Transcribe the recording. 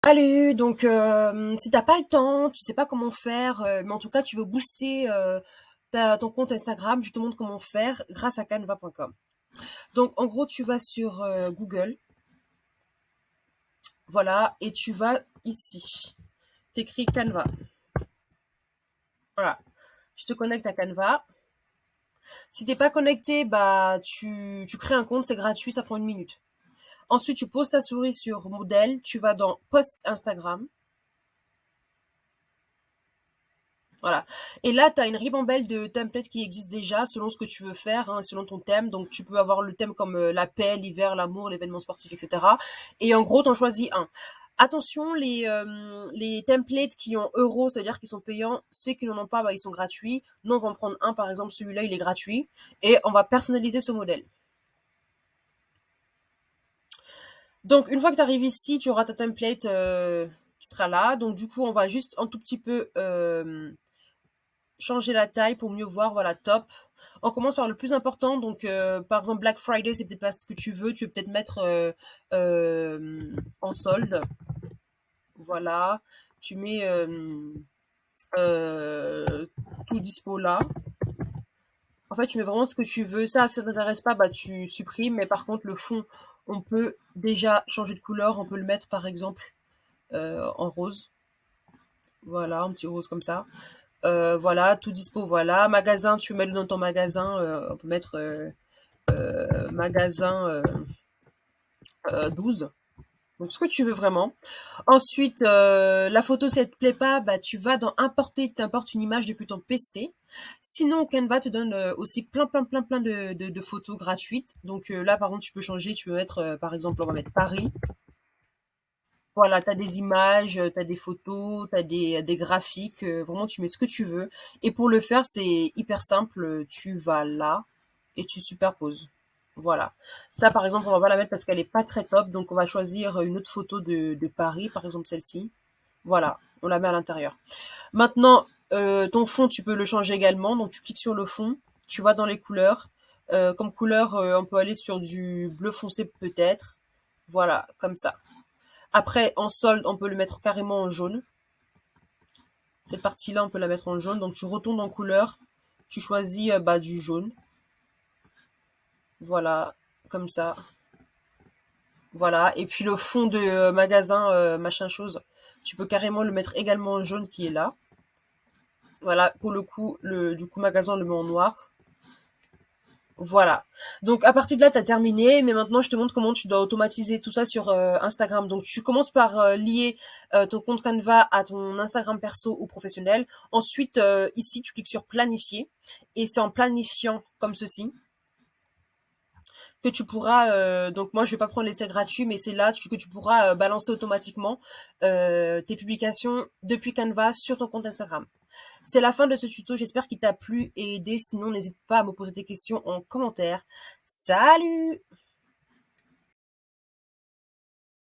Salut, donc si t'as pas le temps, tu sais pas comment faire, mais en tout cas tu veux booster ton compte Instagram, je te montre comment faire grâce à canva.com. Donc en gros tu vas sur Google, voilà, et tu vas ici, t'écris Canva, voilà. Je te connecte à Canva. Si t'es pas connecté, bah tu crées un compte, c'est gratuit, ça prend 1 minute. Ensuite tu poses ta souris sur modèle, tu vas dans post Instagram. Voilà. Et là, tu as une ribambelle de templates qui existent déjà selon ce que tu veux faire, hein, selon ton thème. Donc, tu peux avoir le thème comme la paix, l'hiver, l'amour, l'événement sportif, etc. Et en gros, tu en choisis un. Attention, les templates qui ont euro, ça veut dire qu'ils sont payants. Ceux qui n'en ont pas, bah, ils sont gratuits. Nous, on va en prendre un, par exemple, celui-là, il est gratuit. Et on va personnaliser ce modèle. Donc, une fois que tu arrives ici, tu auras ta template qui sera là. Donc, du coup, on va juste un tout petit peu changer la taille pour mieux voir, voilà, top. On commence par le plus important, donc par exemple Black Friday, c'est peut-être pas ce que tu veux peut-être mettre en solde, voilà. Tu mets euh, tout dispo là. En fait, tu mets vraiment ce que tu veux. Ça t'intéresse pas, bah tu supprimes. Mais par contre, le fond, on peut déjà changer de couleur. On peut le mettre par exemple en rose. Voilà, un petit rose comme ça. Voilà, tout dispo, voilà. Magasin, tu peux mettre dans ton magasin, on peut mettre magasin 12. Donc, ce que tu veux vraiment. Ensuite, la photo, si elle te plaît pas, bah, tu vas dans importer, tu importes une image depuis ton PC. Sinon, Canva te donne aussi plein de photos gratuites. Donc là, par contre, tu peux changer, tu peux mettre, par exemple, on va mettre Paris. Voilà, tu as des images, tu as des photos, tu as des graphiques, vraiment tu mets ce que tu veux. Et pour le faire, c'est hyper simple, tu vas là et tu superposes. Voilà. Ça, par exemple, on va pas la mettre parce qu'elle est pas très top, donc on va choisir une autre photo de Paris, par exemple celle-ci. Voilà, on la met à l'intérieur. Maintenant, ton fond, tu peux le changer également, donc tu cliques sur le fond, tu vas dans les couleurs. Comme couleur, on peut aller sur du bleu foncé peut-être. Voilà, comme ça. Après, en solde, on peut le mettre carrément en jaune. Cette partie-là, on peut la mettre en jaune. Donc, tu retournes en couleur. Tu choisis bah, du jaune. Voilà, comme ça. Voilà. Et puis, le fond de magasin, machin chose, tu peux carrément le mettre également en jaune qui est là. Voilà. Pour le coup, du coup, magasin, on le met en noir. Voilà. Donc à partir de là, tu as terminé, mais maintenant je te montre comment tu dois automatiser tout ça sur Instagram. Donc tu commences par lier ton compte Canva à ton Instagram perso ou professionnel. Ensuite, ici, tu cliques sur planifier et c'est en planifiant comme ceci que tu pourras donc moi je vais pas prendre l'essai gratuit mais c'est là que tu pourras balancer automatiquement tes publications depuis Canva sur ton compte Instagram. C'est la fin de ce tuto, j'espère qu'il t'a plu et aidé. Sinon, n'hésite pas à me poser tes questions en commentaire. Salut!